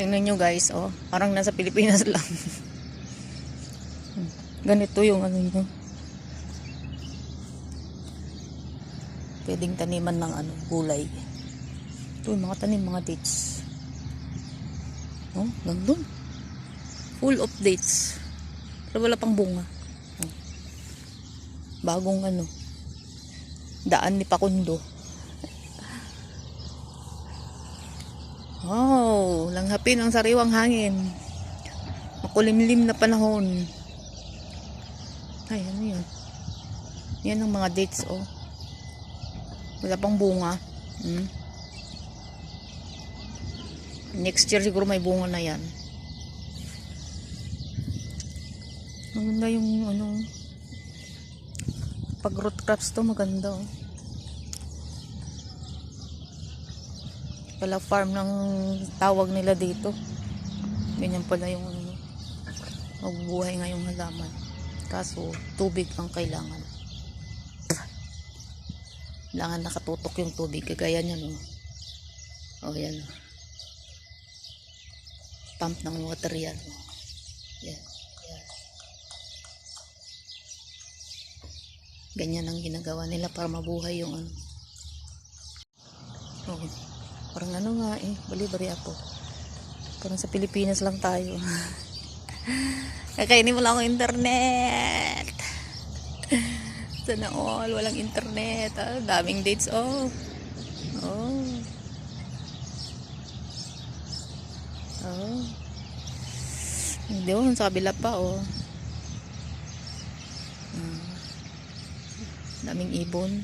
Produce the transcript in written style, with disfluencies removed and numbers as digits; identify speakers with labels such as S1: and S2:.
S1: Tingnan nyo guys, oh. Parang nasa Pilipinas lang. Ganito yung ano nyo. Pwedeng taniman ng ano, gulay. Ito yung mga tanim, mga dates. Oh, nandun. Full of dates. Pero wala pang bunga. Oh. Bagong ano. Daan ni Pakundo. Wow, langhapin ang sariwang hangin. Makulimlim na panahon. Ay, ano yan? Yan ang mga dates, oh. Wala pang bunga. Next year siguro may bunga na yan. Maganda yung ano. Pag root crops to, maganda, oh. Pala farm ng tawag nila dito. Ganyan pala yung ano, magbubuhay ngayong halaman. Kaso tubig ang kailangan. Kailangan nakatutok yung tubig. Kagaya niyan, oh. Oh, yan. Pump ng water yan. Yan. Yan. Ganyan ang ginagawa nila para mabuhay yung ano. Oh. Parang ano nga bali-bali ako. Parang sa Pilipinas lang tayo. Kakainin mo lang ang internet. Sana all, walang internet. Daming dates, oh. Oh. Oh. Hindi, sa kabila pa, oh. Daming ibon.